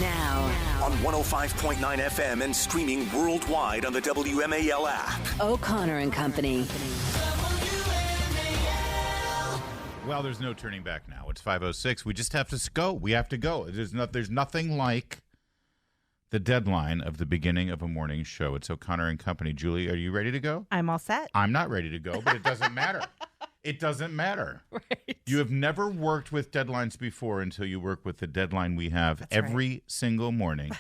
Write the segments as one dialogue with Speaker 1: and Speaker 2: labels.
Speaker 1: Now.
Speaker 2: On 105.9 FM and streaming worldwide on the WMAL app.
Speaker 1: O'Connor and Company.
Speaker 3: Well, there's no turning back now. It's 5:06. We just have to go. We have to go. There's nothing like the deadline of the beginning of a morning show. It's O'Connor and Company. Julie, are you ready to go?
Speaker 4: I'm all set.
Speaker 3: I'm not ready to go, but it doesn't matter. It doesn't matter.
Speaker 4: Right.
Speaker 3: You have never worked with deadlines before until you work with the deadline we have every single morning.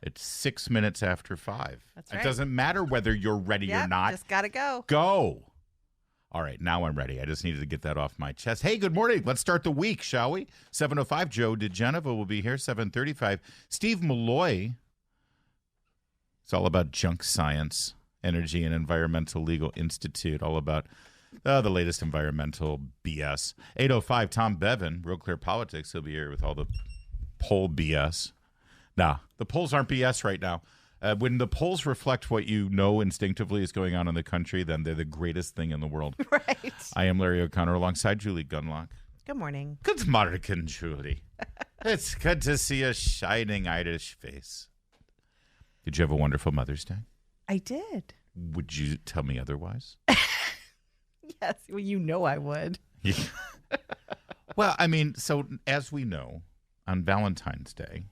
Speaker 3: It's 6 minutes after 5.
Speaker 4: That's right.
Speaker 3: It doesn't matter whether you're ready or not.
Speaker 4: Just gotta go.
Speaker 3: Go. All right, now I'm ready. I just needed to get that off my chest. Hey, good morning. Let's start the week, shall we? 7:05, Joe DeGeneva will be here. 7:35, Steve Malloy. It's all about junk science, Energy and Environmental Legal Institute, all about the latest environmental BS. 8:05, Tom Bevan, Real Clear Politics. He'll be here with all the poll BS. Nah, the polls aren't BS right now. When the polls reflect what you know instinctively is going on in the country, then they're the greatest thing in the world.
Speaker 4: Right.
Speaker 3: I am Larry O'Connor alongside Julie Gunlock.
Speaker 4: Good morning.
Speaker 3: Good morning, Julie. It's good to see a shining Irish face. Did you have a wonderful Mother's Day?
Speaker 4: I did.
Speaker 3: Would you tell me otherwise?
Speaker 4: Yes. Well, you know I would.
Speaker 3: Yeah. Well, I mean, so as we know, on Valentine's Day,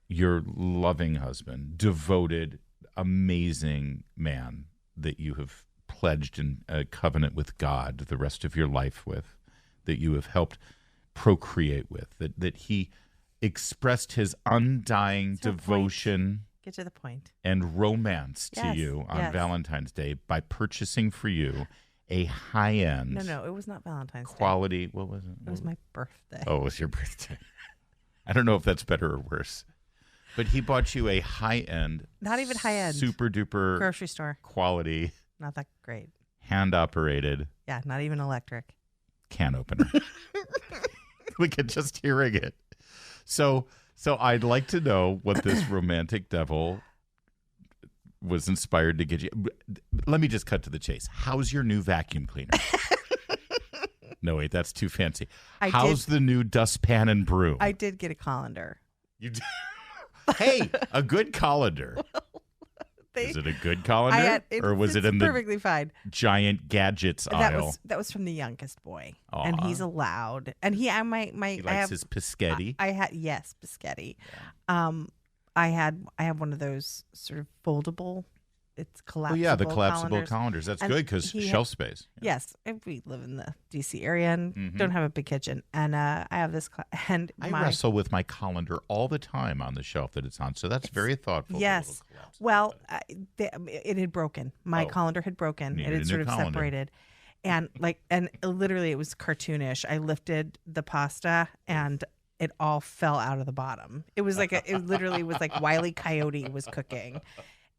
Speaker 3: your loving husband, devoted, amazing man that you have pledged in a covenant with God the rest of your life with, that you have helped procreate with, that he expressed his undying devotion
Speaker 4: Get to the point.
Speaker 3: and romance to you on Valentine's Day by purchasing for you a high-end
Speaker 4: No, it was not Valentine's
Speaker 3: quality. What was it?
Speaker 4: It was my birthday.
Speaker 3: Oh, it was your birthday. I don't know if that's better or worse. But he bought you a high-end,
Speaker 4: Not even high-end.
Speaker 3: super-duper
Speaker 4: Grocery store.
Speaker 3: quality,
Speaker 4: Not that great.
Speaker 3: hand-operated
Speaker 4: Yeah, not even electric.
Speaker 3: can opener. Look at just hearing it. So I'd like to know what this romantic devil was inspired to get you. Let me just cut to the chase. How's your new vacuum cleaner? No, wait, that's too fancy. How's the new dustpan and broom?
Speaker 4: I did get a colander.
Speaker 3: You did? Hey, a good colander. Is it a good colander, or was it in the
Speaker 4: perfectly fine
Speaker 3: giant gadgets aisle?
Speaker 4: That was from the youngest boy,
Speaker 3: Aww.
Speaker 4: and he's allowed. And he
Speaker 3: likes his Pischetti.
Speaker 4: I had Pischetti. Yeah. I have one of those sort of foldable. It's collapsible.
Speaker 3: Oh yeah, the collapsible
Speaker 4: colanders.
Speaker 3: colanders. That's good because shelf space. Yeah.
Speaker 4: Yes, and we live in the DC area and don't have a big kitchen, and I have this. And
Speaker 3: I wrestle with my colander all the time on the shelf that it's on, so that's very thoughtful.
Speaker 4: Yes, well, it had broken. My colander had broken. It had sort of separated, and literally, it was cartoonish. I lifted the pasta and it all fell out of the bottom. It was like it literally was like Wile E. Coyote was cooking.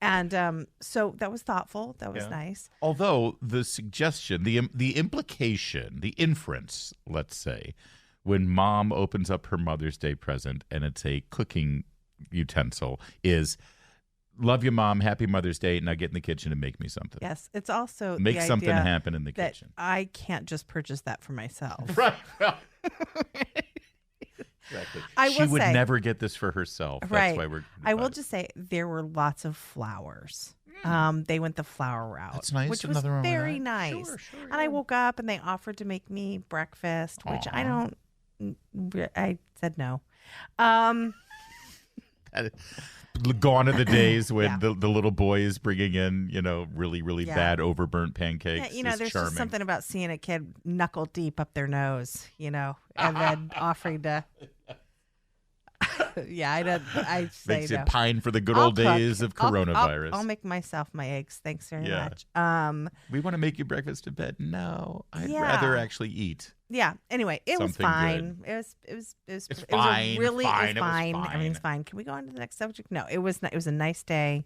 Speaker 4: And so that was thoughtful. That was nice.
Speaker 3: Although the suggestion, the implication, the inference, let's say, when mom opens up her Mother's Day present and it's a cooking utensil, is love you, Mom. Happy Mother's Day. Now get in the kitchen and make me something.
Speaker 4: Yes. It's also
Speaker 3: make
Speaker 4: the
Speaker 3: something
Speaker 4: idea
Speaker 3: happen in the
Speaker 4: that
Speaker 3: kitchen.
Speaker 4: I can't just purchase that for myself.
Speaker 3: Right. Exactly. She would never get this for herself.
Speaker 4: Right.
Speaker 3: That's why
Speaker 4: I will just say there were lots of flowers. They went the flower route.
Speaker 3: That's nice.
Speaker 4: Which was very nice. Sure, and I woke up and they offered to make me breakfast, which I said no.
Speaker 3: Gone are the days when the little boy is bringing in, really, really bad overburnt pancakes.
Speaker 4: Yeah, there's just something about seeing a kid knuckle deep up their nose, and then offering to. I say
Speaker 3: makes
Speaker 4: no.
Speaker 3: it pine for the good old days of coronavirus.
Speaker 4: I'll make myself my eggs. Thanks very much.
Speaker 3: We want to make you breakfast in bed. No, I'd rather actually eat.
Speaker 4: Yeah. Anyway, it was fine.
Speaker 3: Good.
Speaker 4: It was
Speaker 3: fine.
Speaker 4: fine. Everything's fine. Can we go on to the next subject? No, it was a nice day.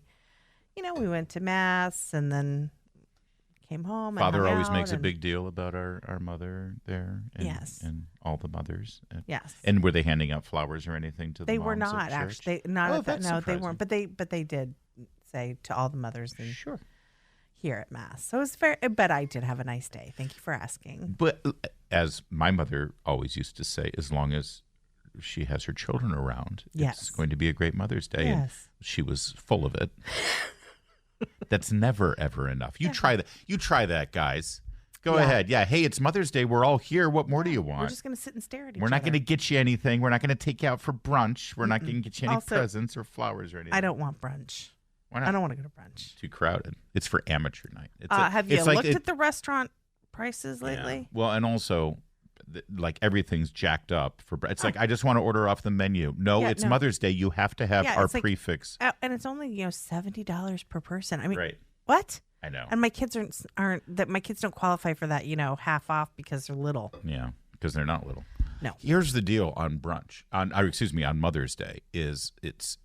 Speaker 4: We went to mass and then came home.
Speaker 3: Father always makes a big deal about our mother there. And,
Speaker 4: yes.
Speaker 3: And all the mothers.
Speaker 4: Yes.
Speaker 3: And were they handing out flowers or anything to the
Speaker 4: They
Speaker 3: moms
Speaker 4: were not
Speaker 3: at church?
Speaker 4: actually. Not at that. No,
Speaker 3: surprising.
Speaker 4: they weren't. But they did say to all the mothers and here at mass. So it was fair. But I did have a nice day. Thank you for asking.
Speaker 3: But as my mother always used to say, as long as she has her children around.
Speaker 4: Yes.
Speaker 3: It's going to be a great Mother's Day.
Speaker 4: Yes.
Speaker 3: And she was full of it. That's never, ever enough. You try that. You try that, guys. Go ahead. Yeah. Hey, it's Mother's Day. We're all here. What more do you want?
Speaker 4: We're just going to sit and stare at each other.
Speaker 3: We're not going to get you anything. We're not going to take you out for brunch. We're not going to get you any presents or flowers or anything.
Speaker 4: I don't want brunch.
Speaker 3: Why not?
Speaker 4: I don't want to go to brunch.
Speaker 3: Too crowded. It's for amateur night.
Speaker 4: Have you looked at the restaurant prices lately?
Speaker 3: Yeah. Well, and also, like everything's jacked up for. It's like I just want to order off the menu. No, it's Mother's Day. You have to have our prefix.
Speaker 4: And it's only $70 per person. I mean,
Speaker 3: right?
Speaker 4: What?
Speaker 3: I know.
Speaker 4: And my kids aren't that. My kids don't qualify for that. Half off because they're little.
Speaker 3: Yeah, because they're not little.
Speaker 4: No.
Speaker 3: Here's the deal on brunch. On Mother's Day is it's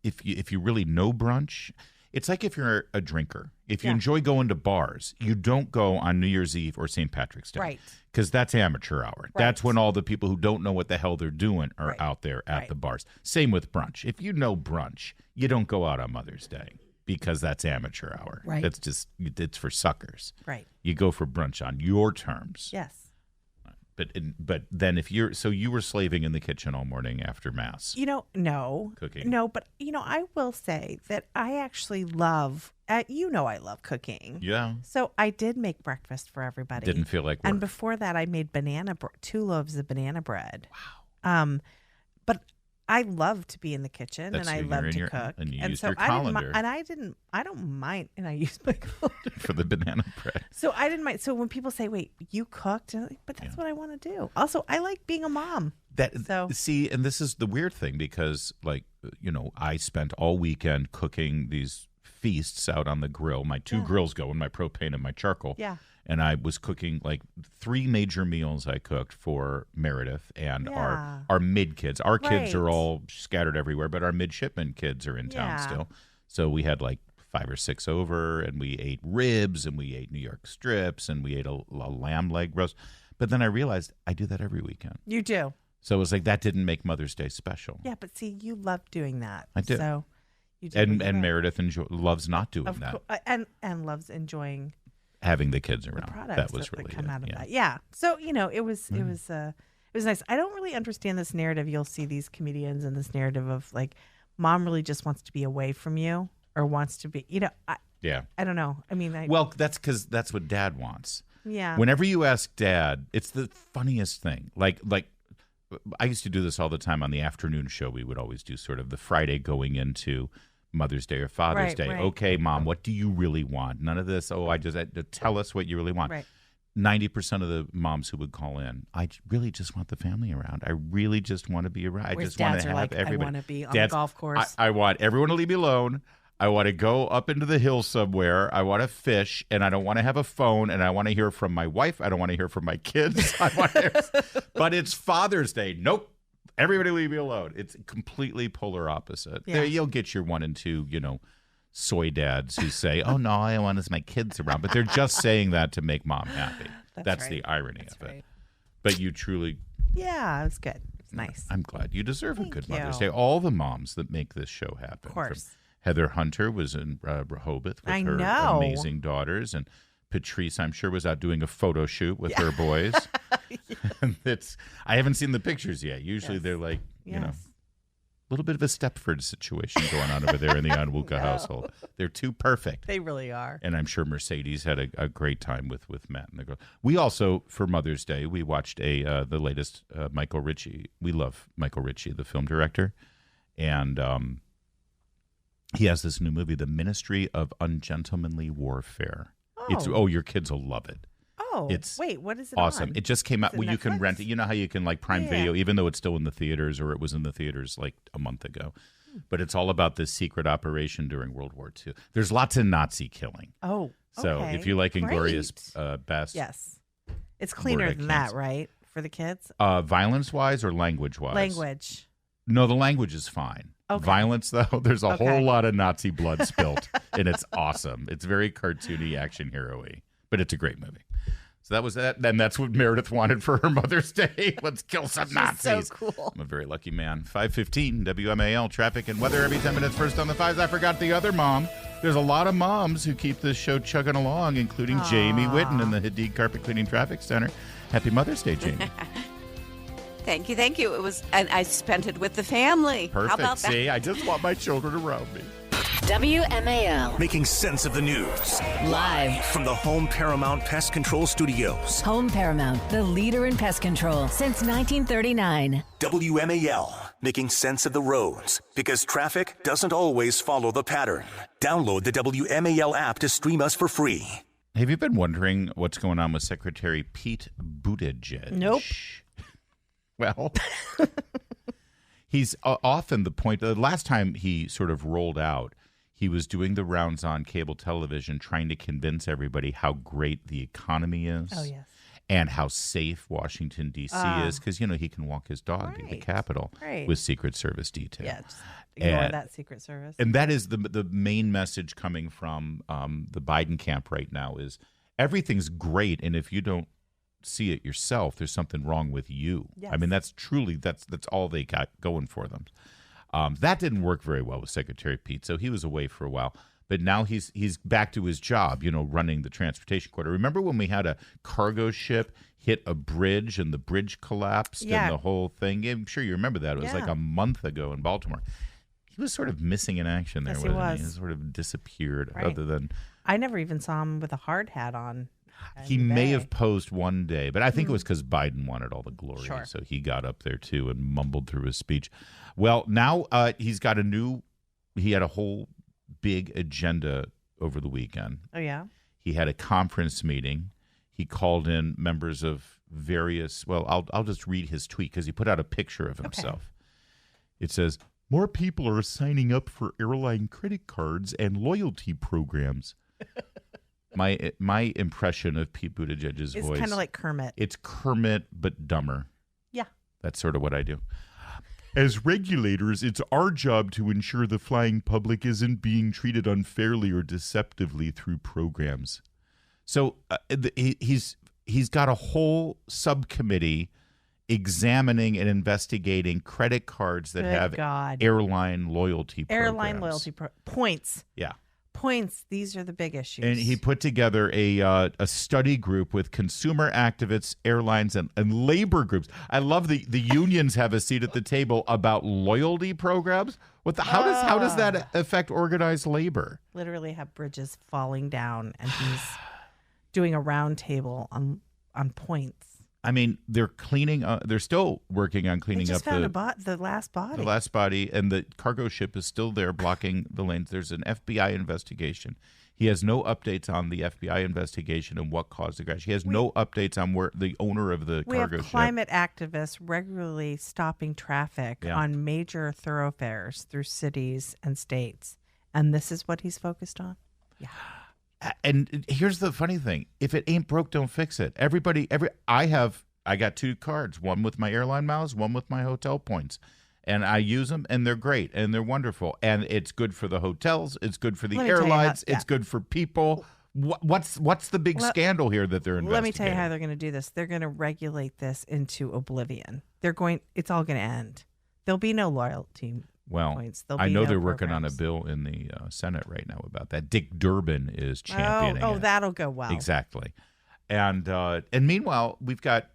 Speaker 3: if you really know brunch. It's like if you're a drinker. If you enjoy going to bars, you don't go on New Year's Eve or St. Patrick's Day.
Speaker 4: Right.
Speaker 3: Because that's amateur hour. Right. That's when all the people who don't know what the hell they're doing are out there at the bars. Same with brunch. If you know brunch, you don't go out on Mother's Day because that's amateur hour.
Speaker 4: Right.
Speaker 3: That's just, it's for suckers.
Speaker 4: Right.
Speaker 3: You go for brunch on your terms.
Speaker 4: Yes.
Speaker 3: But then you were slaving in the kitchen all morning after Mass.
Speaker 4: No.
Speaker 3: Cooking.
Speaker 4: No, but, I will say that I actually love, I love cooking.
Speaker 3: Yeah.
Speaker 4: So I did make breakfast for everybody.
Speaker 3: Didn't feel like work.
Speaker 4: And before that, I made 2 loaves of banana bread. Wow. But I love to be in the kitchen and I love to cook.
Speaker 3: And you used your colander.
Speaker 4: I don't mind. And I used my colander.
Speaker 3: For the banana bread.
Speaker 4: So I didn't mind. So when people say, wait, you cooked? I'm like, but that's what I want to do. Also, I like being a mom.
Speaker 3: See, and this is the weird thing because, I spent all weekend cooking these feasts out on the grill. My 2 grills going, my propane and my charcoal.
Speaker 4: Yeah.
Speaker 3: And I was cooking 3 major meals I cooked for Meredith and our mid kids. Our kids are all scattered everywhere, but our midshipman kids are in town still. So we had 5 or 6 over, and we ate ribs, and we ate New York strips, and we ate a lamb leg roast. But then I realized I do that every weekend.
Speaker 4: You do.
Speaker 3: So it was that didn't make Mother's Day special.
Speaker 4: Yeah, but see, you love doing that.
Speaker 3: I do.
Speaker 4: So you do.
Speaker 3: And Meredith loves not doing that.
Speaker 4: And loves enjoying
Speaker 3: having the kids around.
Speaker 4: The products
Speaker 3: that was really
Speaker 4: that come out of
Speaker 3: that.
Speaker 4: Yeah. So it was nice. I don't really understand this narrative. You'll see these comedians and this narrative of mom really just wants to be away from you or wants to be. I don't know. I mean,
Speaker 3: that's because that's what Dad wants.
Speaker 4: Yeah.
Speaker 3: Whenever you ask Dad, it's the funniest thing. Like I used to do this all the time on the afternoon show. We would always do sort of the Friday going into Mother's Day or Father's Day. Right. Okay, Mom, what do you really want? None of this. Oh, tell us what you really want.
Speaker 4: Right.
Speaker 3: 90% of the moms who would call in, I really just want the family around. I really just want to be around. I just want to have everybody.
Speaker 4: I want to be on the golf course.
Speaker 3: I want everyone to leave me alone. I want to go up into the hills somewhere. I want to fish, and I don't want to have a phone, and I want to hear from my wife. I don't want to hear from my kids. But it's Father's Day. Nope. Everybody leave me alone. It's completely polar opposite.
Speaker 4: Yeah.
Speaker 3: There, you'll get your 1 and 2, soy dads who say, "Oh no, I want my kids around," but they're just saying that to make Mom happy. That's right. The irony of it. But you truly,
Speaker 4: it was good. It's nice.
Speaker 3: I'm glad you deserve a good Mother's Day. All the moms that make this show happen.
Speaker 4: Of course.
Speaker 3: Heather Hunter was in Rehoboth with her amazing daughters, and Patrice, I'm sure, was out doing a photo shoot with her boys. And I haven't seen the pictures yet. Usually they're a little bit of a Stepford situation going on over there in the Onwuka household. They're too perfect.
Speaker 4: They really are.
Speaker 3: And I'm sure Mercedes had a great time with Matt and the girl. We also, for Mother's Day, we watched the latest Michael Ritchie. We love Michael Ritchie, the film director. And he has this new movie, The Ministry of Ungentlemanly Warfare. Your kids will love it.
Speaker 4: Oh, wait, what is it
Speaker 3: awesome.
Speaker 4: on?
Speaker 3: It just came out. Well, you can rent it. You know how you can Prime Video, even though it's still in the theaters, or it was in the theaters a month ago. But it's all about this secret operation during World War II. There's lots of Nazi killing.
Speaker 4: Oh,
Speaker 3: so if you like Inglourious Best.
Speaker 4: Yes. It's cleaner than that, right? For the kids?
Speaker 3: Violence-wise or language-wise?
Speaker 4: Language.
Speaker 3: No, the language is fine.
Speaker 4: Okay.
Speaker 3: Violence, though, there's a whole lot of Nazi blood spilt, and it's awesome. It's very cartoony, action hero-y, but it's a great movie. So that was that. And that's what Meredith wanted for her Mother's Day. Let's kill some Nazis.
Speaker 4: So cool. I'm
Speaker 3: a very lucky man. 5:15 WMAL traffic and weather every 10 minutes. First on the fives. I forgot the other mom. There's a lot of moms who keep this show chugging along, including Jamie Witten in the Hadid Carpet Cleaning Traffic Center. Happy Mother's Day, Jamie.
Speaker 1: Thank you. It was, and I spent it with the family.
Speaker 3: Perfect.
Speaker 1: How about that?
Speaker 3: See, I just want my children around me.
Speaker 5: WMAL.
Speaker 2: Making sense of the news.
Speaker 5: Live
Speaker 2: From the Home Paramount Pest Control Studios.
Speaker 5: Home Paramount, the leader in pest control since 1939.
Speaker 2: WMAL. Making sense of the roads. Because traffic doesn't always follow the pattern. Download the WMAL app to stream us for free.
Speaker 3: Have you been wondering what's going on with Secretary Pete Buttigieg?
Speaker 4: Nope.
Speaker 3: Well, he's often the point. The last time he sort of rolled out, he was doing the rounds on cable television trying to convince everybody how great the economy is.
Speaker 4: Oh, yes.
Speaker 3: And how safe Washington, D.C. is, because, he can walk his dog to the Capitol with Secret Service detail.
Speaker 4: Yeah, just ignore that Secret Service.
Speaker 3: And that is the main message coming from the Biden camp right now is everything's great, and if you don't see it yourself, there's something wrong with you.
Speaker 4: Yes.
Speaker 3: I mean, that's all they got going for them. That didn't work very well with Secretary Pete, so he was away for a while. But now he's back to his job, running the transportation corridor. Remember when we had a cargo ship hit a bridge and the bridge collapsed and the whole thing? I'm sure you remember that. It was like a month ago in Baltimore. He was sort of missing in action there, wasn't he? He sort of disappeared.
Speaker 4: Right.
Speaker 3: Other than
Speaker 4: I never even saw him with a hard hat on.
Speaker 3: He may have posed one day, but I think it was because Biden wanted all the glory.
Speaker 4: Sure.
Speaker 3: So he got up there too and mumbled through his speech. Well, now he had a whole big agenda over the weekend.
Speaker 4: Oh, yeah?
Speaker 3: He had a conference meeting. He called in members of various, I'll just read his tweet because he put out a picture of himself. Okay. It says, more people are signing up for airline credit cards and loyalty programs. My impression of Pete Buttigieg's voice.
Speaker 4: It's kind of like Kermit.
Speaker 3: It's Kermit, but dumber.
Speaker 4: Yeah.
Speaker 3: That's sort of what I do. As regulators, it's our job to ensure the flying public isn't being treated unfairly or deceptively through programs. So he's got a whole subcommittee examining and investigating credit cards that have airline loyalty programs.
Speaker 4: Points.
Speaker 3: Yeah.
Speaker 4: Points. These are the big issues.
Speaker 3: And he put together a study group with consumer activists, airlines, and labor groups. I love the unions have a seat at the table about loyalty programs. How does that affect organized labor?
Speaker 4: Literally have bridges falling down, and he's doing a round table on points.
Speaker 3: I mean, they're cleaning. They're still working on cleaning up
Speaker 4: the last body.
Speaker 3: The last body, and the cargo ship is still there blocking the lanes. There's an FBI investigation. He has no updates on the FBI investigation and what caused the crash. He has no updates on where the owner of the cargo ship.
Speaker 4: We have climate activists regularly stopping traffic on major thoroughfares through cities and states, and this is what he's focused on. Yeah.
Speaker 3: And here's the funny thing. If it ain't broke, don't fix it. I got two cards, one with my airline miles, one with my hotel points. And I use them, and they're great, and they're wonderful. And it's good for the hotels. It's good for the airlines. It's good for people. What's the big scandal here that they're investigating?
Speaker 4: Let me tell you how they're going to do this. They're going to regulate this into oblivion. It's all going to end. There'll be no loyalty points.
Speaker 3: I know they're working on a bill in the Senate right now about that. Dick Durbin is championing it.
Speaker 4: That'll go well.
Speaker 3: Exactly. And meanwhile, we've got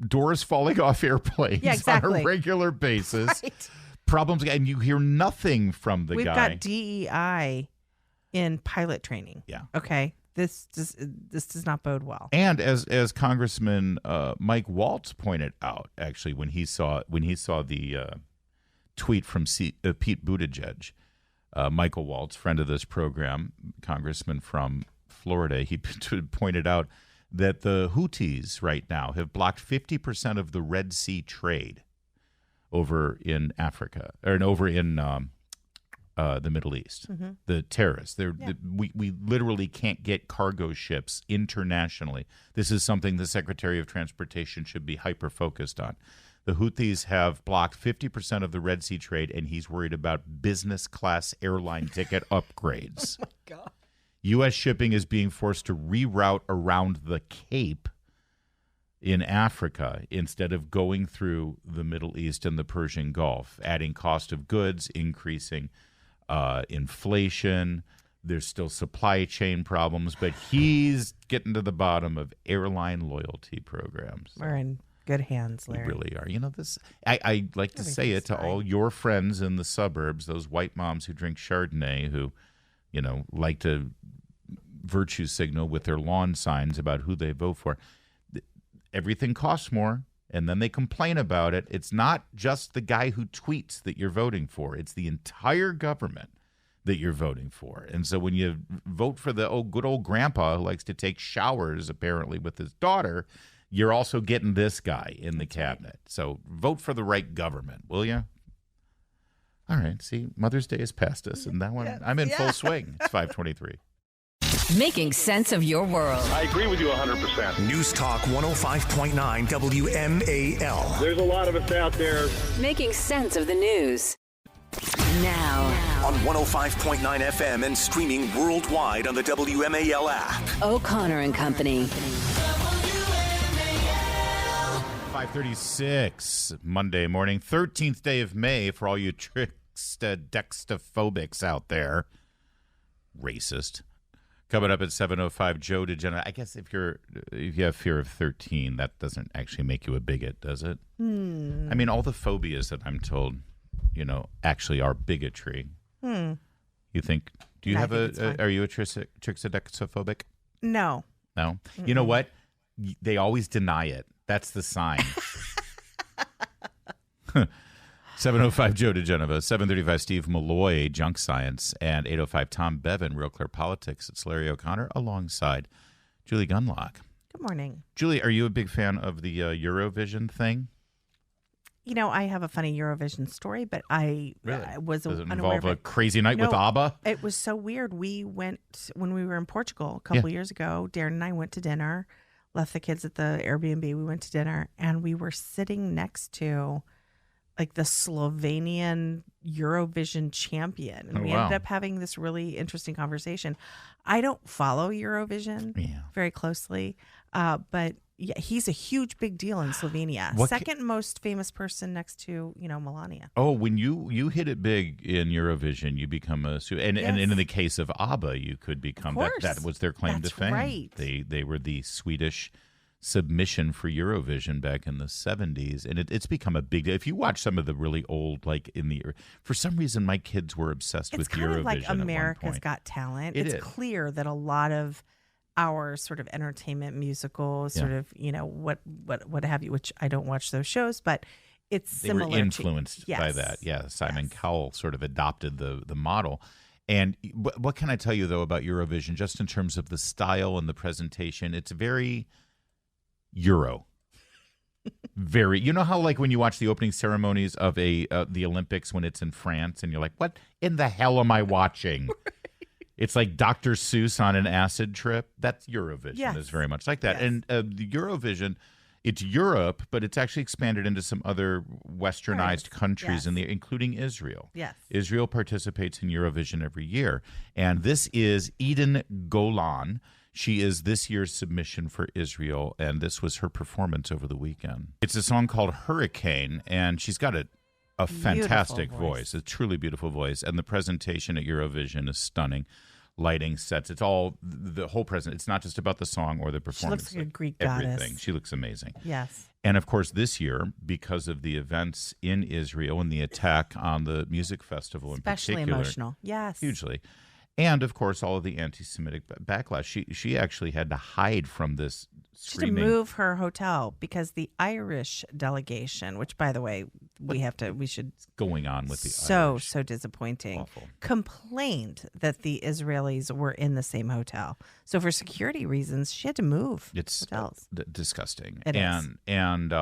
Speaker 3: doors falling off airplanes on a regular basis. Right. Problems, and you hear nothing from the guy.
Speaker 4: We've got DEI in pilot training.
Speaker 3: Yeah.
Speaker 4: Okay. This does not bode well.
Speaker 3: And as Congressman Mike Waltz pointed out, actually, when he saw the tweet from Pete Buttigieg, Michael Waltz, friend of this program, congressman from Florida, he pointed out that the Houthis right now have blocked 50% of the Red Sea trade over in Africa or over in the Middle East. Mm-hmm. The terrorists. We literally can't get cargo ships internationally. This is something the Secretary of Transportation should be hyper-focused on. The Houthis have blocked 50% of the Red Sea trade, and he's worried about business class airline ticket upgrades. Oh, my God. U.S. shipping is being forced to reroute around the Cape in Africa instead of going through the Middle East and the Persian Gulf, adding cost of goods, increasing inflation. There's still supply chain problems, but he's getting to the bottom of airline loyalty programs.
Speaker 4: We're in Good hands, Larry.
Speaker 3: You really are. You know, this. I like to say it to all your friends in the suburbs, those white moms who drink Chardonnay, who, you know, like to virtue signal with their lawn signs about who they vote for. Everything costs more, and then they complain about it. It's not just the guy who tweets that you're voting for. It's the entire government that you're voting for. And so when you vote for the good old grandpa who likes to take showers, apparently, with his daughter, you're also getting this guy in the cabinet. So vote for the right government, will you? All right. See, Mother's Day is past us, and that one, I'm in full swing. It's 5:23.
Speaker 5: Making sense of your world.
Speaker 6: I agree with you 100%.
Speaker 2: News Talk 105.9 WMAL.
Speaker 6: There's a lot of us out there.
Speaker 5: Making sense of the news. Now.
Speaker 2: On 105.9 FM and streaming worldwide on the WMAL app.
Speaker 5: O'Connor and Company.
Speaker 3: 5:36 Monday morning, 13th day of May for all you dextaphobics out there. Racist. Coming up at 7:05, Joe DeGeneres. I guess if you have fear of 13, that doesn't actually make you a bigot, does it? I mean, all the phobias that I'm told, you know, actually are bigotry. You think? Do you have are you a trichodexophobic?
Speaker 4: No.
Speaker 3: No. You know what? They always deny it. That's the sign. 7:05 Joe DeGeneres, 7:35 Steve Malloy, Junk Science, and 8:05 Tom Bevan, Real Clear Politics. It's Larry O'Connor alongside Julie Gunlock.
Speaker 4: Good morning.
Speaker 3: Julie, are you a big fan of the Eurovision thing?
Speaker 4: You know, I have a funny Eurovision story, but I was
Speaker 3: Does it
Speaker 4: unaware
Speaker 3: involve
Speaker 4: of
Speaker 3: a
Speaker 4: it.
Speaker 3: crazy night with ABBA?
Speaker 4: It was so weird. We went, when we were in Portugal a couple years ago, Darren and I went to dinner, left the kids at the Airbnb. We went to dinner, and we were sitting next to like the Slovenian Eurovision champion. And we ended up having this really interesting conversation. I don't follow Eurovision very closely, but yeah, he's a huge, big deal in Slovenia. Second most famous person next to, Melania.
Speaker 3: Oh, when you hit it big in Eurovision, you become and in the case of ABBA, you could become that was their claim to fame.
Speaker 4: Right.
Speaker 3: They were the Swedish submission for Eurovision back in the 70s, and it's become a big deal. If you watch some of the really old, for some reason my kids were obsessed with Eurovision. It's kind of like
Speaker 4: America's Got Talent. It's clear that a lot of our sort of entertainment musicals, sort of, what have you, which I don't watch those shows, but it's similar.
Speaker 3: They were influenced by that. Yeah, Simon Cowell sort of adopted the model. And what can I tell you, though, about Eurovision, just in terms of the style and the presentation? It's very Euro. Very. You know how, when you watch the opening ceremonies of the Olympics when it's in France, and you're like, what in the hell am I watching? Right. It's like Dr. Seuss on an acid trip. That's Eurovision. Yes. Is very much like that. Yes. And the Eurovision, it's Europe, but it's actually expanded into some other westernized countries, including Israel.
Speaker 4: Yes.
Speaker 3: Israel participates in Eurovision every year. And this is Eden Golan. She is this year's submission for Israel, and this was her performance over the weekend. It's a song called Hurricane, and she's got a fantastic voice, a truly beautiful voice, and the presentation at Eurovision is stunning. Lighting, sets, it's all the whole present. It's not just about the song or the performance.
Speaker 4: She looks like a Greek
Speaker 3: everything.
Speaker 4: Goddess.
Speaker 3: She looks amazing.
Speaker 4: Yes.
Speaker 3: And of course, this year, because of the events in Israel and the attack on the music festival in particular,
Speaker 4: especially emotional. Yes.
Speaker 3: Hugely. And of course, all of the anti-Semitic backlash. She actually had to hide from this screaming.
Speaker 4: She had to move her hotel because the Irish delegation, which by the way, we should
Speaker 3: going on with the
Speaker 4: Irish.
Speaker 3: So
Speaker 4: disappointing.
Speaker 3: Awful.
Speaker 4: Complained that the Israelis were in the same hotel. So for security reasons, she had to move hotels.
Speaker 3: Disgusting.
Speaker 4: It is.
Speaker 3: And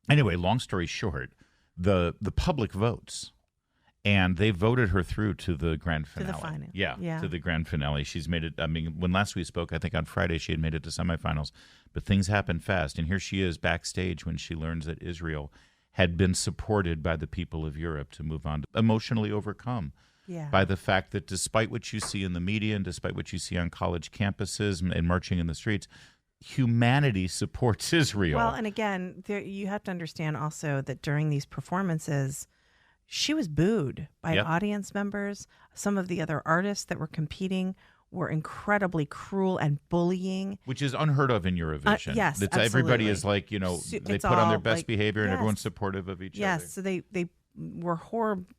Speaker 3: anyway, long story short, the public votes. And they voted her through to the grand finale.
Speaker 4: To the final.
Speaker 3: Yeah, to the grand finale. She's made it. I mean, when last we spoke, I think on Friday, she had made it to semifinals. But things happen fast. And here she is backstage when she learns that Israel had been supported by the people of Europe to move on, emotionally overcome by the fact that despite what you see in the media and despite what you see on college campuses and marching in the streets, humanity supports Israel.
Speaker 4: Well, and again, you have to understand also that during these performances, she was booed by audience members. Some of the other artists that were competing were incredibly cruel and bullying.
Speaker 3: Which is unheard of in Eurovision.
Speaker 4: Yes,
Speaker 3: everybody
Speaker 4: absolutely.
Speaker 3: is like, they
Speaker 4: It's
Speaker 3: put on their
Speaker 4: all,
Speaker 3: best
Speaker 4: like,
Speaker 3: behavior and
Speaker 4: yes.
Speaker 3: everyone's supportive of each other.
Speaker 4: Yes, so they were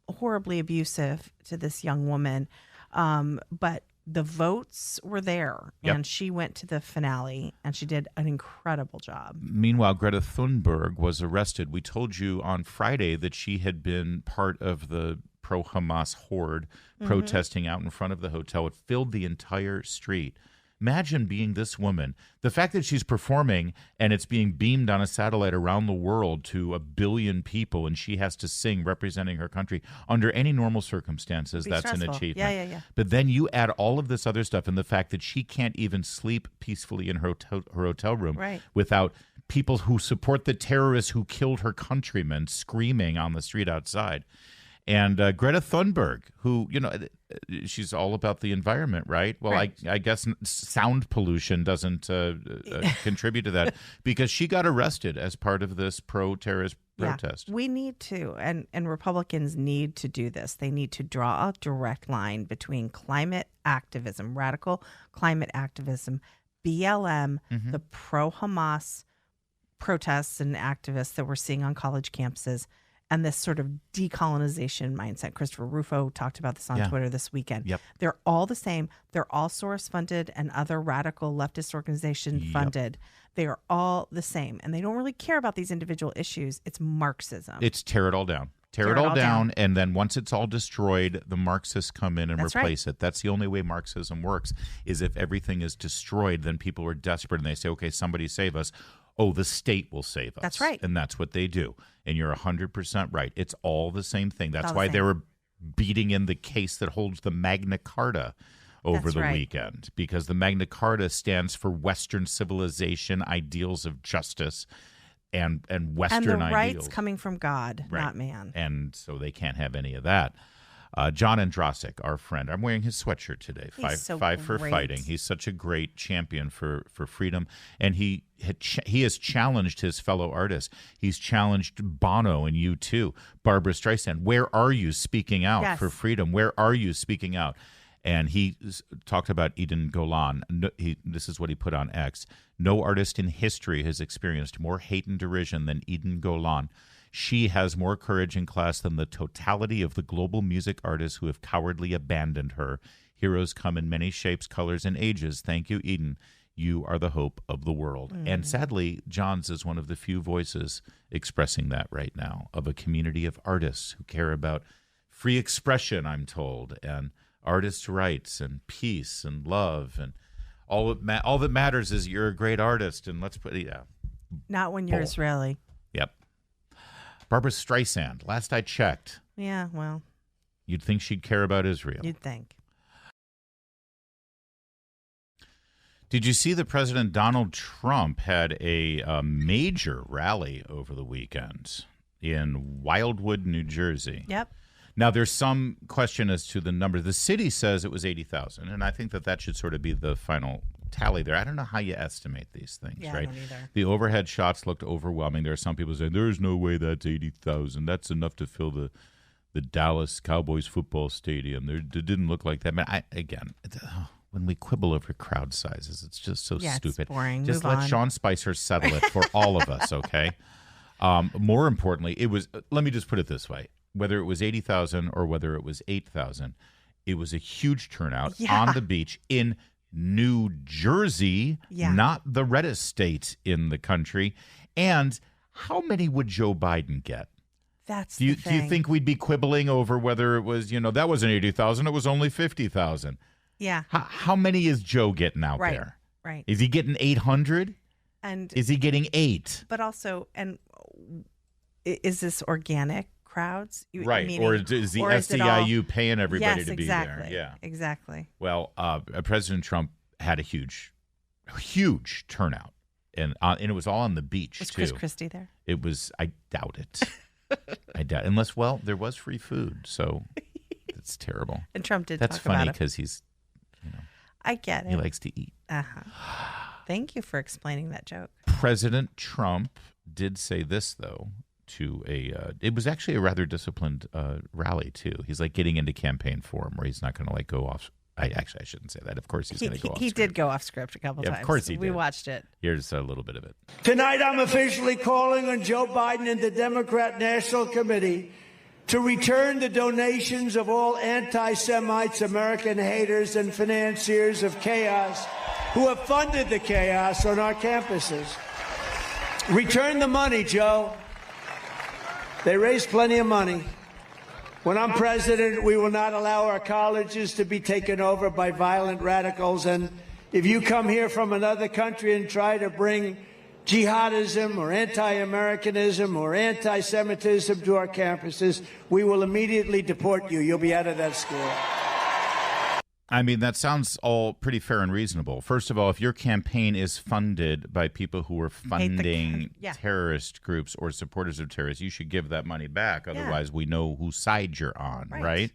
Speaker 4: horribly abusive to this young woman. But the votes were there,
Speaker 3: Yep.
Speaker 4: and she went to the finale, and she did an incredible job.
Speaker 3: Meanwhile, Greta Thunberg was arrested. We told you on Friday that she had been part of the pro-Hamas horde protesting out in front of the hotel. It filled the entire street. Imagine being this woman. The fact that she's performing and it's being beamed on a satellite around the world to 1 billion people, and she has to sing representing her country under any normal circumstances,
Speaker 4: Be
Speaker 3: that's an
Speaker 4: stressful.
Speaker 3: achievement.
Speaker 4: Yeah.
Speaker 3: But then you add all of this other stuff and the fact that she can't even sleep peacefully in her hotel room
Speaker 4: Right.
Speaker 3: without people who support the terrorists who killed her countrymen screaming on the street outside. And Greta Thunberg, who, she's all about the environment, right? Well,
Speaker 4: Right.
Speaker 3: I guess sound pollution doesn't contribute to that, because she got arrested as part of this pro-terrorist protest.
Speaker 4: We need to, and Republicans need to do this. They need to draw a direct line between climate activism, radical climate activism, BLM, the pro-Hamas protests and activists that we're seeing on college campuses, and this sort of decolonization mindset. Christopher Rufo talked about this on Twitter this weekend.
Speaker 3: Yep.
Speaker 4: They're all the same. They're all Soros-funded and other radical leftist organization-funded. They are all the same, and they don't really care about these individual issues. It's Marxism.
Speaker 3: It's tear it all down. Tear it all down, and then once it's all destroyed, the Marxists come in and
Speaker 4: That's
Speaker 3: replace it. That's the only way Marxism works, is if everything is destroyed, then people are desperate and they say, okay, somebody save us. Oh, the state will save us.
Speaker 4: That's right.
Speaker 3: And that's what they do. And you're 100% right. It's all the same thing. That's
Speaker 4: all the
Speaker 3: why
Speaker 4: same.
Speaker 3: they were beating in the case that holds the Magna Carta over
Speaker 4: That's
Speaker 3: the
Speaker 4: right.
Speaker 3: weekend, because the Magna Carta stands for Western civilization, ideals of justice, and Western
Speaker 4: and the
Speaker 3: ideals.
Speaker 4: rights coming from God,
Speaker 3: Right.
Speaker 4: not man.
Speaker 3: And so they can't have any of that. John Andrasik, our friend, I'm wearing his sweatshirt today.
Speaker 4: He's so
Speaker 3: Five for
Speaker 4: great.
Speaker 3: fighting. He's such a great champion for freedom, and he has challenged his fellow artists. He's challenged Bono and U2, Barbara Streisand. Where are you speaking out
Speaker 4: Yes.
Speaker 3: for freedom? Where are you speaking out? And he talked about Eden Golan. This is what he put on X. No artist in history has experienced more hate and derision than Eden Golan. She has more courage and class than the totality of the global music artists who have cowardly abandoned her. Heroes come in many shapes, colors, and ages. Thank you, Eden. You are the hope of the world. And sadly, John's is one of the few voices expressing that right now, of a community of artists who care about free expression, I'm told, and artists' rights and peace and love, and all that matters is you're a great artist. And let's put
Speaker 4: Not when you're
Speaker 3: Bull.
Speaker 4: Israeli.
Speaker 3: Yep. Barbara Streisand. Last I checked,
Speaker 4: Yeah, well,
Speaker 3: you'd think she'd care about Israel.
Speaker 4: you'd think.
Speaker 3: Did you see that President Donald Trump had a major rally over the weekend in Wildwood, New Jersey?
Speaker 4: Yep.
Speaker 3: Now, there's some question as to the number. The city says it was 80,000, and I think that should sort of be the final tally there. I don't know how you estimate these things,
Speaker 4: Yeah, I
Speaker 3: right?
Speaker 4: don't either.
Speaker 3: The overhead shots looked overwhelming. There are some people saying, there's no way that's 80,000. That's enough to fill the Dallas Cowboys football stadium. It didn't look like that. When we quibble over crowd sizes, it's just so
Speaker 4: Yeah, it's
Speaker 3: stupid.
Speaker 4: boring.
Speaker 3: Just
Speaker 4: Move
Speaker 3: let
Speaker 4: on.
Speaker 3: Sean Spicer settle it for all of us, okay? More importantly, it was. Let me just put it this way: whether it was 80,000 or whether it was 8,000, it was a huge turnout
Speaker 4: Yeah.
Speaker 3: on the beach in New Jersey,
Speaker 4: Yeah.
Speaker 3: not the reddest state in the country. And how many would Joe Biden get?
Speaker 4: That's
Speaker 3: Do you
Speaker 4: the thing.
Speaker 3: think we'd be quibbling over whether it was, that wasn't 80,000, it was only 50,000?
Speaker 4: Yeah.
Speaker 3: How many is Joe getting out
Speaker 4: Right.
Speaker 3: there?
Speaker 4: Right.
Speaker 3: Is he getting 800?
Speaker 4: And
Speaker 3: Is he getting 8?
Speaker 4: but also, and is this organic crowds?
Speaker 3: Right.
Speaker 4: Meaning-
Speaker 3: or is the
Speaker 4: or is it all-
Speaker 3: SEIU paying everybody
Speaker 4: yes,
Speaker 3: to be
Speaker 4: exactly.
Speaker 3: there? Yeah.
Speaker 4: Exactly.
Speaker 3: Well, President Trump had a huge turnout, and it was all on the beach
Speaker 4: Was
Speaker 3: too.
Speaker 4: Chris Christie there?
Speaker 3: It was. I doubt it. I doubt, unless there was free food, so it's terrible.
Speaker 4: And Trump did
Speaker 3: That's
Speaker 4: talk about
Speaker 3: funny
Speaker 4: it.
Speaker 3: because he's
Speaker 4: I get
Speaker 3: he
Speaker 4: it.
Speaker 3: likes to eat.
Speaker 4: Thank you for explaining that joke.
Speaker 3: President Trump did say this though to it was actually a rather disciplined rally too. He's like getting into campaign form where he's not going to go off I shouldn't say that. Of course he's going to go off
Speaker 4: He
Speaker 3: script.
Speaker 4: did go off script a couple times.
Speaker 3: Of course he did.
Speaker 4: We watched it.
Speaker 3: Here's a little bit of it.
Speaker 7: Tonight, I'm officially calling on Joe Biden and the Democrat National Committee to return the donations of all anti-Semites, American haters, and financiers of chaos who have funded the chaos on our campuses. Return the money, Joe. They raise plenty of money. When I'm president, we will not allow our colleges to be taken over by violent radicals. And if you come here from another country and try to bring jihadism or anti-Americanism or anti-Semitism to our campuses, we will immediately deport you. You'll be out of that school.
Speaker 3: I mean, that sounds all pretty fair and reasonable. First of all, if your campaign is funded by people who are funding terrorist groups or supporters of terrorists, you should give that money back. Otherwise, we know whose side you're on, right?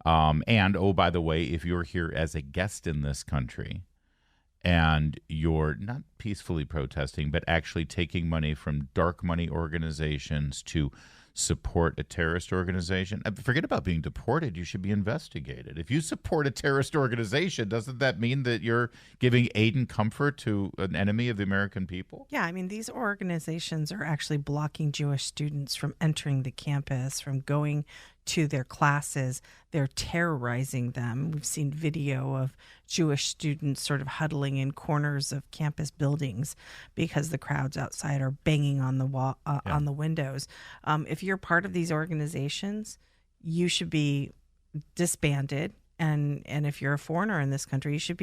Speaker 3: And, oh, by the way, if you're here as a guest in this country and you're not peacefully protesting, but actually taking money from dark money organizations to support a terrorist organization, forget about being deported. You should be investigated. If you support a terrorist organization, doesn't that mean that you're giving aid and comfort to an enemy of the American people?
Speaker 4: Yeah, I mean, these organizations are actually blocking Jewish students from entering the campus, from going to their classes. They're terrorizing them. We've seen video of Jewish students sort of huddling in corners of campus buildings because the crowds outside are banging on the wall, on the windows. If you're part of these organizations, you should be disbanded. And if you're a foreigner in this country, you should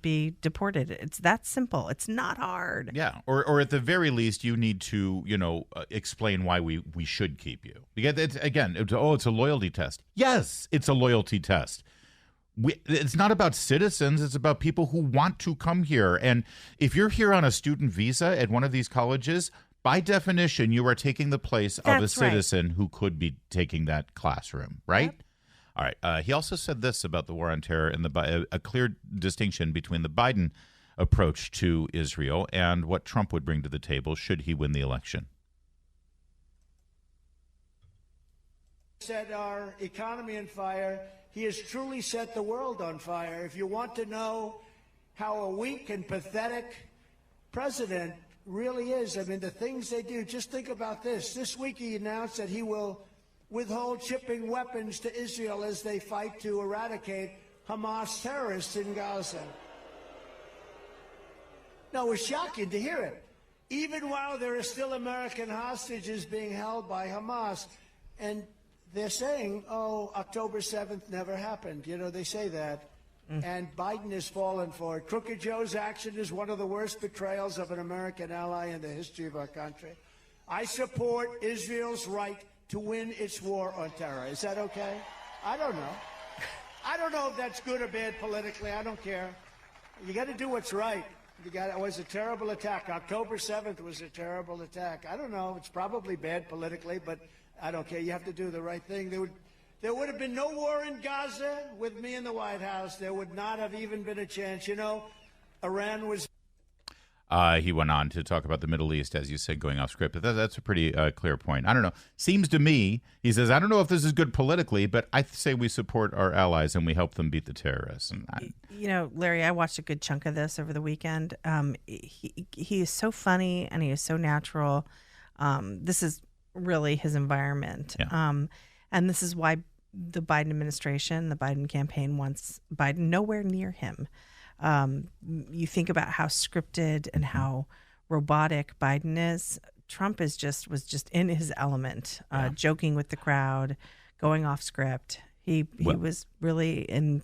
Speaker 4: be deported. It's that simple. It's not hard.
Speaker 3: Yeah, or at the very least, you need to explain why we should keep you. Because it's a loyalty test. Yes, it's a loyalty test. It's not about citizens. It's about people who want to come here. And if you're here on a student visa at one of these colleges, by definition, you are taking the place of a citizen who could be taking that classroom, right? Yep. All right. He also said this about the war on terror and a clear distinction between the Biden approach to Israel and what Trump would bring to the table should he win the election.
Speaker 7: Set our economy on fire. He has truly set the world on fire. If you want to know how a weak and pathetic president really is, I mean, the things they do, just think about this. This week he announced that he will withhold shipping weapons to Israel as they fight to eradicate Hamas terrorists in Gaza. No, it was shocking to hear it. Even while there are still American hostages being held by Hamas, and they're saying, oh, October 7th never happened. They say that. And Biden has fallen for it. Crooked Joe's action is one of the worst betrayals of an American ally in the history of our country. I support Israel's right to win its war on terror. Is that okay? I don't know. I don't know if that's good or bad politically. I don't care. You got to do what's right. It was a terrible attack. October 7th was a terrible attack. I don't know. It's probably bad politically, but I don't care. You have to do the right thing. There would have been no war in Gaza with me in the White House. There would not have even been a chance. Iran was...
Speaker 3: He went on to talk about the Middle East, as you said, going off script. But that's a pretty clear point. I don't know. Seems to me, he says, I don't know if this is good politically, but I say we support our allies and we help them beat the terrorists. And
Speaker 4: Larry, I watched a good chunk of this over the weekend. He is so funny and he is so natural. This is really his environment.
Speaker 3: Yeah.
Speaker 4: And this is why the Biden administration, the Biden campaign wants Biden nowhere near him. You think about how scripted and how robotic Biden is. Trump was just in his element, joking with the crowd, going off script. He was really in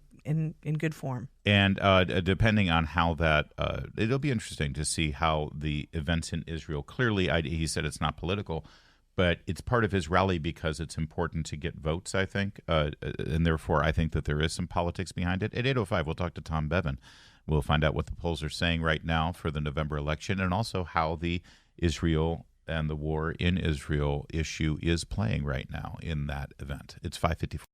Speaker 4: good form.
Speaker 3: And depending on how that, it'll be interesting to see how the events in Israel. Clearly, he said it's not political, but it's part of his rally because it's important to get votes, I think. And therefore, I think that there is some politics behind it. At 8:05, we'll talk to Tom Bevan. We'll find out what the polls are saying right now for the November election and also how the Israel and the war in Israel issue is playing right now in that event. It's 5:54.